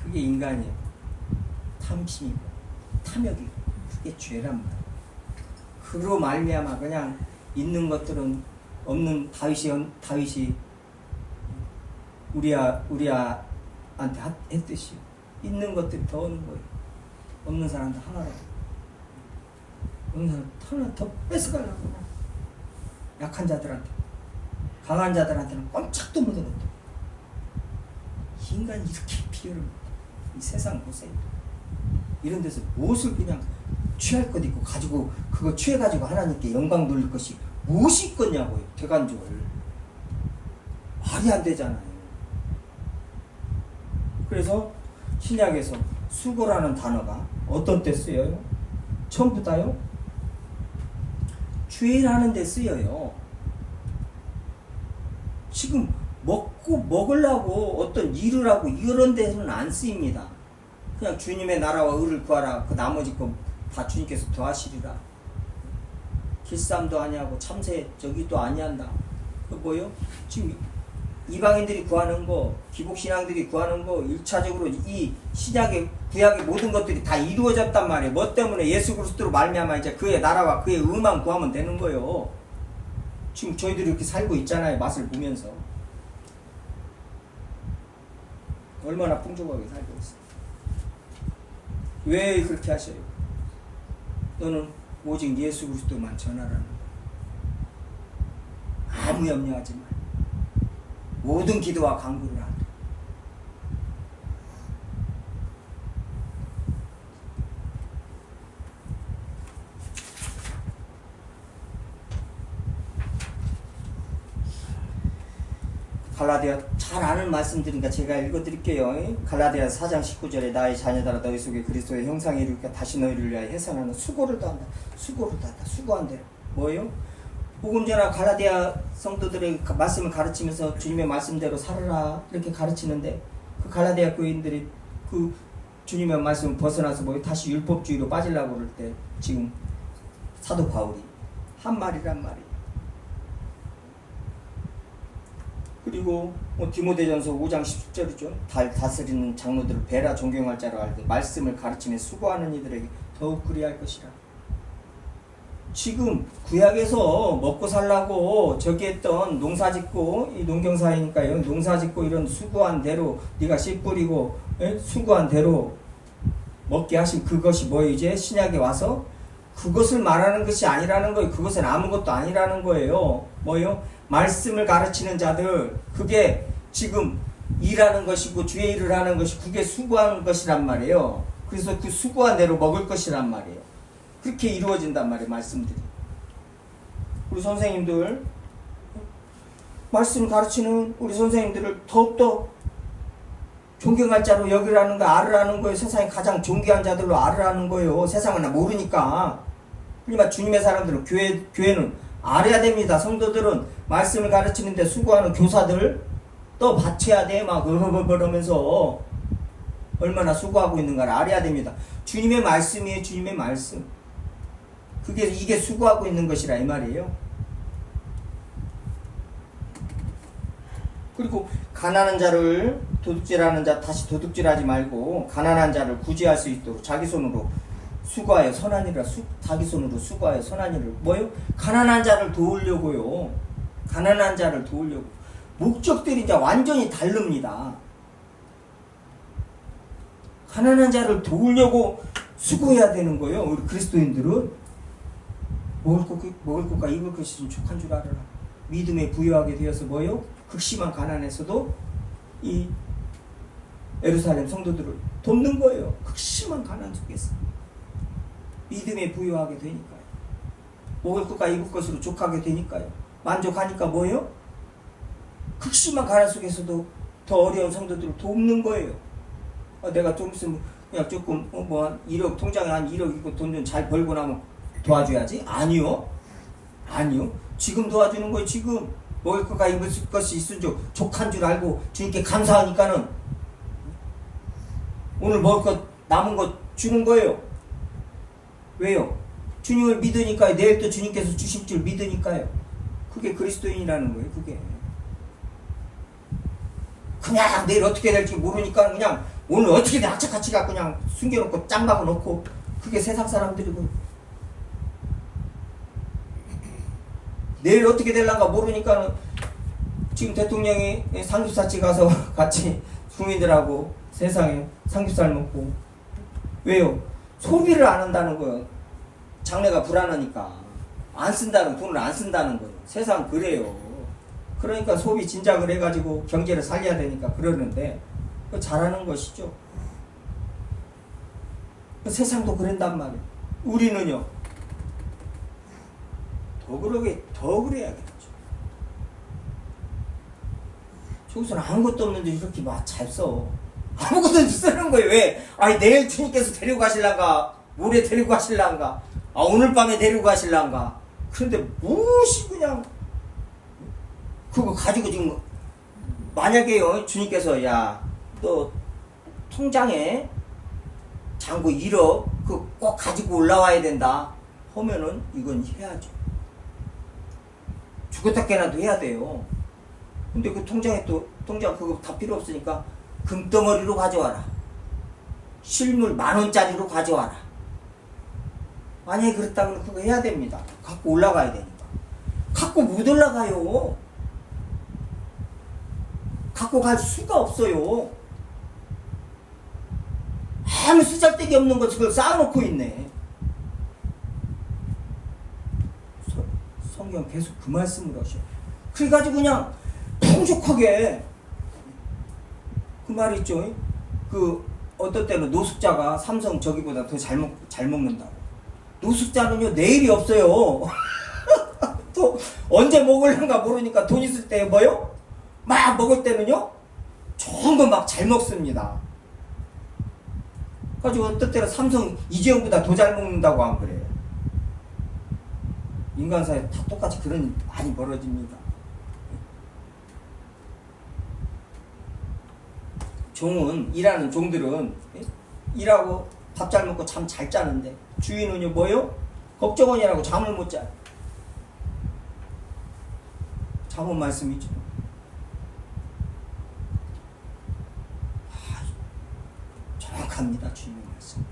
그게 인간이에요. 탐심이고 탐욕이고 그게 죄란 말이에요. 그로 말미암아 그냥 있는 것들은 없는 다윗이 우리아한테 했듯이 있는 것들이 더 오는 거예요. 없는 사람도 하나라도 없는 사람 하나 더 뺏어가려고 약한 자들한테 강한 자들한테는 꼼짝도 못하고 인간이 이렇게 비열을 이 세상 보세요. 이런 데서 무엇을 그냥 취할 것 있고 가지고 그거 취해가지고 하나님께 영광 돌릴 것이 무엇이 있겠냐고요. 대간절 말이 안 되잖아요. 그래서 신약에서 수고라는 단어가 어떤 때 쓰여요? 처음부터 다요? 주일하는 데 쓰여요. 지금 먹으려고 어떤 일을 하고 이런 데는 안 쓰입니다. 그냥 주님의 나라와 의를 구하라. 그 나머지 거 다 주님께서 더하시리라. 길쌈도 아니하고 참새 저기도 아니한다. 그 뭐요? 지금 이방인들이 구하는 거, 기복신앙들이 구하는 거 1차적으로 이 신약의 구약의 모든 것들이 다 이루어졌단 말이에요. 뭐 때문에? 예수 그리스도로 말미암아 이제 그의 나라와 그의 의만 구하면 되는 거예요. 지금 저희들이 이렇게 살고 있잖아요. 맛을 보면서. 얼마나 풍족하게 살고 있어요. 왜 그렇게 하셔요? 너는 오직 예수 그리스도만 전하라는 거예요. 아무 염려하지 마. 모든 기도와 간구를 하라. 갈라디아 잘 아는 말씀들이니까 제가 읽어드릴게요. 갈라디아 4장 19절에 나의 자녀들아 너희 속에 그리스도의 형상이 이루니까 다시 너희를 위하여 해산하는 수고를 다한다. 수고를 다한다. 수고한 대로. 뭐예요? 복음 전하 갈라디아 성도들의 말씀을 가르치면서 주님의 말씀대로 살아라 이렇게 가르치는데 그 갈라디아 교인들이 그 주님의 말씀을 벗어나서 뭐 다시 율법주의로 빠지려고 그럴 때 지금 사도 바울이 한 말이란 말이에요. 그리고 디모데전서 5장 10절이죠. 다스리는 장로들을 배라 존경할 자로 알되 말씀을 가르치며 수고하는 이들에게 더욱 그리할 것이라. 지금 구약에서 먹고 살라고 저기 했던 농사짓고 이 농경사이니까요. 농사짓고 이런 수고한 대로 네가 씨 뿌리고 수고한 대로 먹게 하신 그것이 뭐예요? 이제 신약에 와서 그것을 말하는 것이 아니라는 거예요. 그것은 아무것도 아니라는 거예요. 뭐예요? 말씀을 가르치는 자들 그게 지금 일하는 것이고 주의 일을 하는 것이 그게 수고한 것이란 말이에요. 그래서 그 수고한 대로 먹을 것이란 말이에요. 그렇게 이루어진단 말이에요. 말씀들이. 우리 선생님들 말씀 가르치는 우리 선생님들을 더욱더 존경할 자로 여기라는 거 알으라는 거예요. 세상에 가장 존귀한 자들로 알으라는 거예요. 세상은 모르니까. 그러니까 주님의 사람들은 교회는 알아야 됩니다. 성도들은 말씀을 가르치는데 수고하는 교사들 또 바쳐야 돼. 막 그러면서 얼마나 수고하고 있는가를 알아야 됩니다. 주님의 말씀이에요. 주님의 말씀. 이게 수고하고 있는 것이라 이 말이에요. 그리고 가난한 자를 도둑질하는 자 다시 도둑질하지 말고 가난한 자를 구제할 수 있도록 자기 손으로 수고하여 선한 일을 자기 손으로 수고하여 선한 일을 뭐요? 가난한 자를 도우려고요. 가난한 자를 도우려고. 목적들이 이제 완전히 다릅니다. 가난한 자를 도우려고 수고해야 되는 거예요. 우리 그리스도인들은 먹을 것과 입을 것이 좀 족한 줄 알아라. 믿음에 부여하게 되어서 뭐요? 극심한 가난에서도 이 예루살렘 성도들을 돕는 거예요. 극심한 가난 속에서 믿음에 부여하게 되니까요. 먹을 것과 입을 것으로 족하게 되니까요. 만족하니까 뭐예요? 극심한 가난 속에서도 더 어려운 성도들을 돕는 거예요. 내가 좀 있으면 그냥 조금 한 1억 통장에 한 1억 있고 돈 좀 잘 벌고 나면 도와줘야지? 아니요. 지금 도와주는 거예요. 지금 먹을 것과 입을 것이 있은 줄 족한 줄 알고 주님께 감사하니까는 오늘 먹을 것 남은 것 주는 거예요. 왜요? 주님을 믿으니까요. 내일 또 주님께서 주실 줄 믿으니까요. 그게 그리스도인이라는 거예요. 그게 그냥 내일 어떻게 될지 모르니까 그냥 오늘 어떻게든 악착같이 갖고 그냥 숨겨놓고 짱박아 놓고 그게 세상 사람들이고 내일 어떻게 될란가 모르니까는 지금 대통령이 삼겹살집 가서 같이 국민들하고 세상에 삼겹살 먹고 왜요? 소비를 안 한다는 거예요. 장래가 불안하니까 돈을 안 쓴다는 거예요. 세상 그래요. 그러니까 소비 진작을 해가지고 경제를 살려야 되니까 그러는데 그거 잘하는 것이죠. 세상도 그런단 말이에요. 우리는요 더 그래야겠죠. 저기서는 아무것도 없는데 이렇게 막 잘 써. 아무것도 쓰는 거예요. 왜? 내일 주님께서 데리고 가실란가? 모레 데리고 가실란가? 오늘 밤에 데리고 가실란가? 그런데 무엇이 그냥 그거 가지고 지금 만약에요 주님께서 너 통장에 잔고 1억 그거 꼭 가지고 올라와야 된다 하면은 이건 해야죠. 죽었다 깨나도 해야 돼요. 근데 그 통장 그거 다 필요 없으니까 금덩어리로 가져와라. 실물 10,000원짜리로 가져와라. 만약에 그렇다면 그거 해야 됩니다. 갖고 올라가야 되니까. 갖고 못 올라가요. 갖고 갈 수가 없어요. 아무 쓰잘데기 없는 것을 쌓아놓고 있네. 성경 계속 그 말씀을 하셔. 그래가지고 그냥 풍족하게 그 말 있죠. 어떤 때는 노숙자가 삼성 저기보다 더 잘 먹는다고. 노숙자는요 내일이 없어요. 또 언제 먹을란가 모르니까 돈 있을 때 뭐요? 막 먹을 때는요 좋은 거 막 잘 먹습니다. 가지고 어떤 때는 삼성 이재용보다 더 잘 먹는다고 안 그래요. 인간 사회 다 똑같이 그런 일 많이 벌어집니다. 종은, 일하는 종들은 일하고 밥 잘 먹고 잠 잘 자는데 주인은요 뭐요? 걱정원이라고 잠을 못 자요. 잠언 말씀이죠. 정확합니다. 주님의 말씀.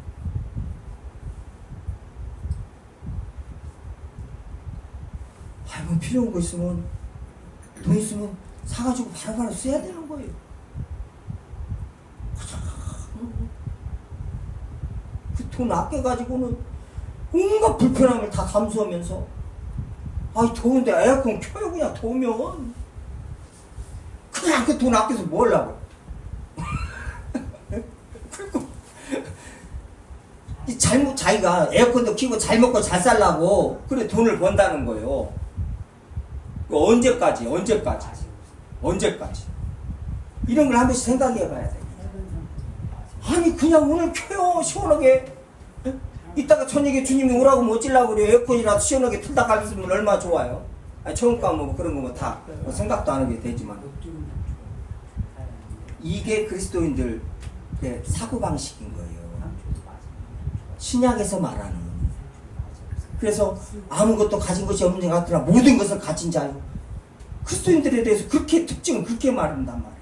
뭐 필요한 거 있으면 돈 있으면 사가지고 바로바로 써야 되는 거예요. 그 돈 아껴가지고는 온갖 불편함을 다 감수하면서 아이 더운데 에어컨 켜요. 그냥 더우면 그냥 그 돈 아껴서 뭘 하고 그리고 잘못 자기가 에어컨도 켜고 잘 먹고 잘 살라고 그래 돈을 번다는 거예요. 언제까지 이런 걸 한 번씩 생각해 봐야 돼. 아니 그냥 오늘 켜요 시원하게. 이따가 저녁에 주님이 오라고 뭐 어찌려고 그래요. 에어컨이라도 시원하게 틀다 가면 얼마나 좋아요. 아니 처음 가면 뭐 그런 거 다 생각도 안 하게 되지만 이게 그리스도인들의 사고방식인 거예요. 신약에서 말하는. 그래서 아무것도 가진 것이 없는 것 같으나 모든 것을 가진 자요. 그리스도인들에 대해서 그렇게 특징을 그렇게 말한단 말이에요.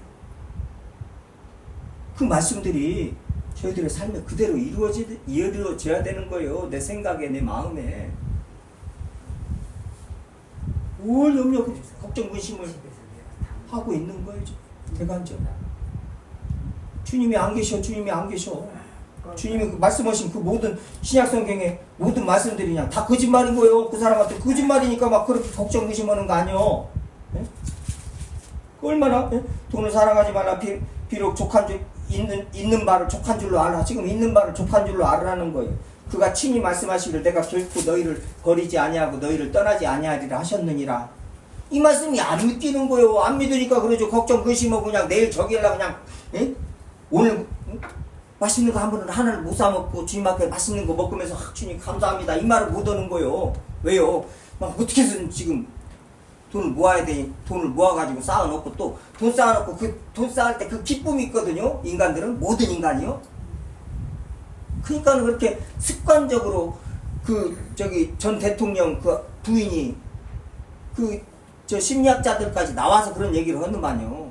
그 말씀들이 저희들의 삶에 그대로 이루어져야 되는 거예요. 내 생각에, 내 마음에. 뭘 염려, 걱정, 근심을 하고 있는 거예요. 대간적으로. 주님이 안 계셔. 주님이 말씀하신 그 모든 신약성경의 모든 말씀들이 그냥 다 거짓말인 거예요. 그 사람한테 거짓말이니까 막 그렇게 걱정, 의심하는 거 아니요. 예? 얼마나 돈을 사랑하지 말라. 비록 족한 줄 있는 바를 족한 줄로 알아. 지금 있는 바를 족한 줄로 알으라는 거예요. 그가 친히 말씀하시기를 내가 결코 너희를 버리지 아니하고 너희를 떠나지 아니하리라 하셨느니라. 이 말씀이 안 믿기는 거예요. 안 믿으니까 그러죠. 걱정, 근심하고 그냥 내일 저기 하려고 그냥 오늘 맛있는 거 한 번은 하나를 못 사먹고 주님 앞에 맛있는 거 먹으면서 주님 감사합니다 이 말을 못 하는 거예요. 왜요? 막 어떻게 해서든 지금 돈을 모아야 되니 돈을 모아가지고 쌓아놓고 또 돈 쌓아놓고 그 돈 쌓을 때 그 기쁨이 있거든요. 인간들은 모든 인간이요. 그러니까는 그렇게 습관적으로 그 저기 전 대통령 그 부인이 그 저 심리학자들까지 나와서 그런 얘기를 하는만요.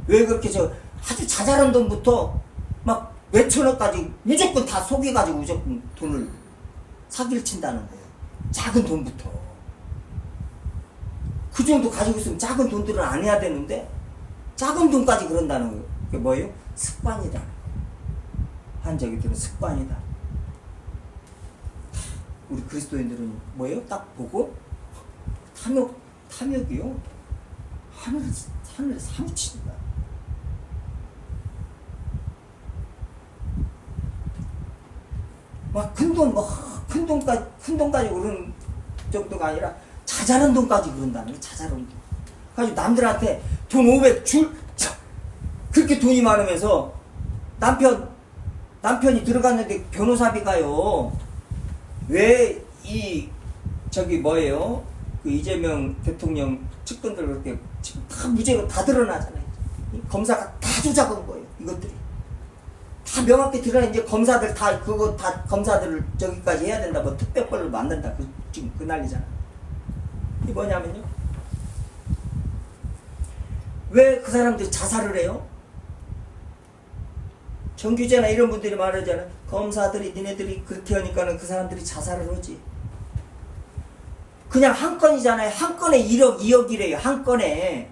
왜 그렇게 저 아주 자잘한 돈부터 막 몇천억까지 무조건 다 속여가지고 무조건 돈을 사기를 친다는 거예요. 작은 돈부터. 그 정도 가지고 있으면 작은 돈들은 안 해야 되는데 작은 돈까지 그런다는 거예요. 그게 뭐예요? 습관이다. 한적이들은 습관이다. 우리 그리스도인들은 뭐예요? 딱 보고 탐욕이요. 하늘에 사무친다. 막 큰 돈 가지고 그런 정도가 아니라 자잘한 돈까지 그런다는 거예요. 자잘한 돈. 가지고 남들한테 돈 500 그렇게 돈이 많으면서 남편이 들어갔는데 변호사비가요. 왜 저기 뭐예요? 그 이재명 대통령 측근들 그렇게 지금 다 무죄로 다 드러나잖아요. 검사가 다 조작한 거예요. 이것들이. 다 명확히 드러나. 이제 검사들 다 그거 다 검사들을 저기까지 해야 된다. 뭐 특별법을 만든다. 지금 그 난리잖아. 이게 뭐냐면요. 왜 그 사람들이 자살을 해요? 정규제나 이런 분들이 말하잖아요. 검사들이 니네들이 그렇게 하니까는 그 사람들이 자살을 하지. 그냥 한 건이잖아요. 한 건에 1억, 2억이래요. 한 건에.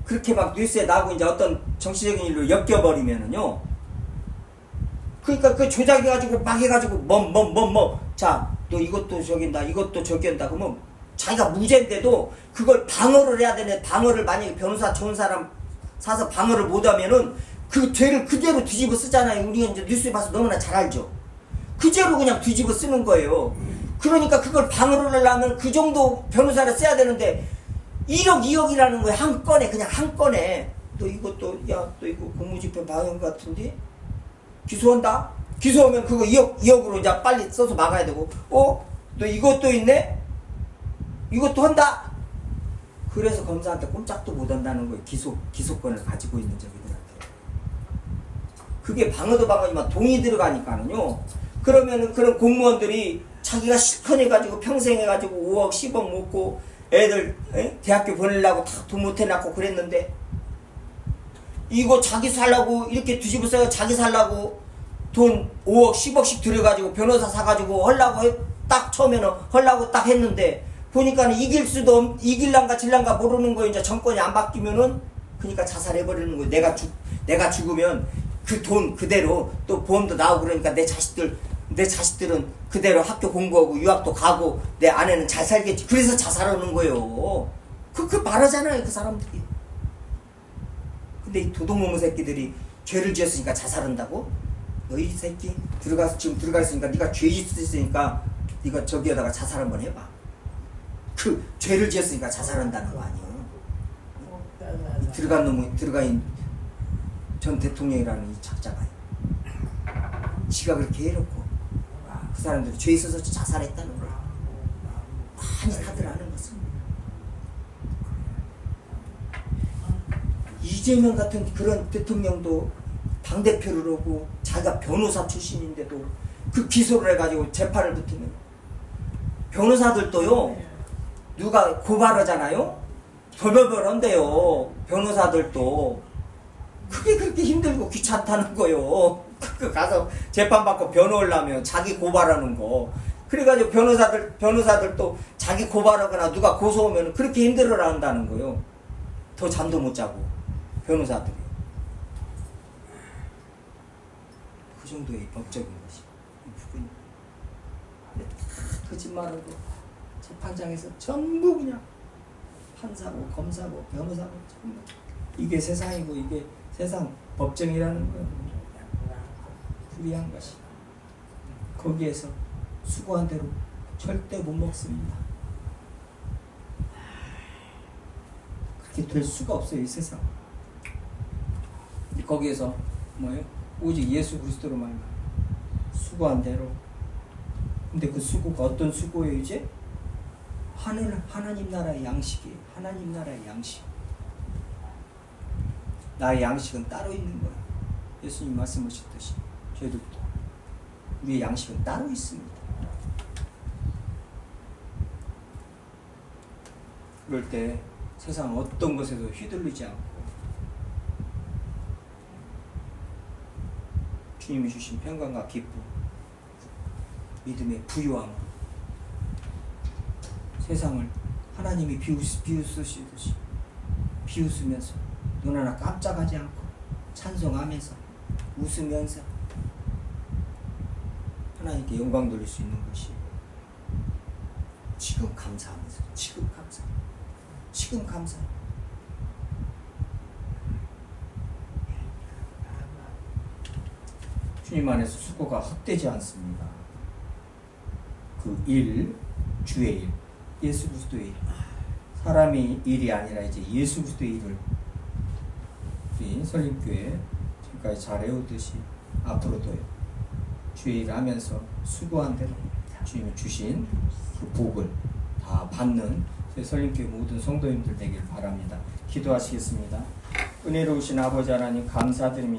그렇게 막 뉴스에 나오고 이제 어떤 정치적인 일로 엮여버리면은요. 그러니까 그 조작해가지고 막 해가지고 자, 너 이것도 저긴다, 이것도 저긴다. 그러면 자기가 무죄인데도 그걸 방어를 해야 되는데 방어를 만약에 변호사 좋은 사람 사서 방어를 못하면은 그 죄를 그대로 뒤집어 쓰잖아요. 우리가 이제 뉴스에 봐서 너무나 잘 알죠. 그대로 그냥 뒤집어 쓰는 거예요. 그러니까 그걸 방어를 하려면 그 정도 변호사를 써야 되는데 1억 2억이라는 거야. 한 건에, 그냥 한 건에. 너 이것도, 야, 너 이거 공무집행 방해 같은데? 기소한다? 기소하면 그거 2억으로 이제 빨리 써서 막아야 되고, 너 이것도 있네? 이것도 한다? 그래서 검사한테 꼼짝도 못 한다는 거예요. 기소권을 가지고 있는 저기들한테. 그게 방어도 방어지만 돈이 들어가니까는요. 그러면은 그런 공무원들이 자기가 실컷 해가지고 평생 해가지고 5억 10억 먹고 애들 대학교 보내려고 다 돈 못 해놨고 그랬는데 이거 자기 살라고 이렇게 뒤집어 써요. 자기 살라고 돈 5억 10억씩 들여가지고 변호사 사가지고 하려고 딱 처음에는 하려고 딱 했는데 보니까는 이길란가 질란가 모르는 거예요. 이제 정권이 안 바뀌면은 그러니까 자살해버리는 거예요. 내가 죽으면 그 돈 그대로 또 보험도 나오고 그러니까 내 자식들은 그대로 학교 공부하고 유학도 가고 내 아내는 잘 살겠지. 그래서 자살하는 거예요. 그 말하잖아요. 그 사람들이. 근데 이 도둑놈의 새끼들이 죄를 지었으니까 자살한다고? 너희 새끼 지금 들어가 있으니까 네가 죄 있으니까 네가 저기에다가 자살 한번 해봐. 그 죄를 지었으니까 자살한다는 거 아니야. 들어가인 전 대통령이라는 이 작자가 지가 그렇게 해놓고 그 사람들이 죄 있어서 자살했다는 거야. 많이 다들 아는 것은 이재명 같은 그런 대통령도 당대표를 하고 자기가 변호사 출신인데도 그 기소를 해가지고 재판을 붙으면 변호사들도요 누가 고발하잖아요 벌벌벌 한대요. 변호사들도 그게 그렇게 힘들고 귀찮다는 거요. 그 가서 재판받고 변호하려면 자기 고발하는 거. 그래가지고 변호사들도 자기 고발하거나 누가 고소하면 그렇게 힘들어라 한다는 거요. 더 잠도 못 자고 변호사들이. 그 정도의 법적인 것이. 다 거짓말하고 재판장에서 전부 그냥 판사고 검사고 변호사고 전부 이게 세상이고 이게 세상 법정이라는 건 불이한 것이. 거기에서 수고한 대로 절대 못 먹습니다. 그렇게 될 수가 없어요. 이 세상. 거기에서 뭐예요? 오직 예수 그리스도로 말미암아 수고한 대로. 근데 그 수고가 어떤 수고예요? 이제 하나님 나라의 양식이에요. 하나님 나라의 양식. 나의 양식은 따로 있는 거예요. 예수님 말씀하셨듯이 저희들도 우리의 양식은 따로 있습니다. 그럴 때 세상 어떤 것에도 휘둘리지 않고 주님이 주신 평강과 기쁨, 믿음의 부유함, 세상을 하나님이 비웃으시듯이 비웃으면서 눈 하나 깜짝하지 않고 찬송하면서 웃으면서 하나님께 영광 돌릴 수 있는 것이 지금 감사하면서 지금 감사 주님 안에서 수고가 헛되지 않습니다. 그 일, 주의 일, 예수 그리스도의 일, 사람의 일이 아니라 이제 예수 그리스도의 일을 우리 설림교회 지금까지 잘 해오듯이 앞으로도 주의 일을 하면서 수고한 대로 주님이 주신 그 복을 다 받는 저희 설림교회 모든 성도님들 되길 바랍니다. 기도하시겠습니다. 은혜로우신 아버지 하나님 감사드립니다.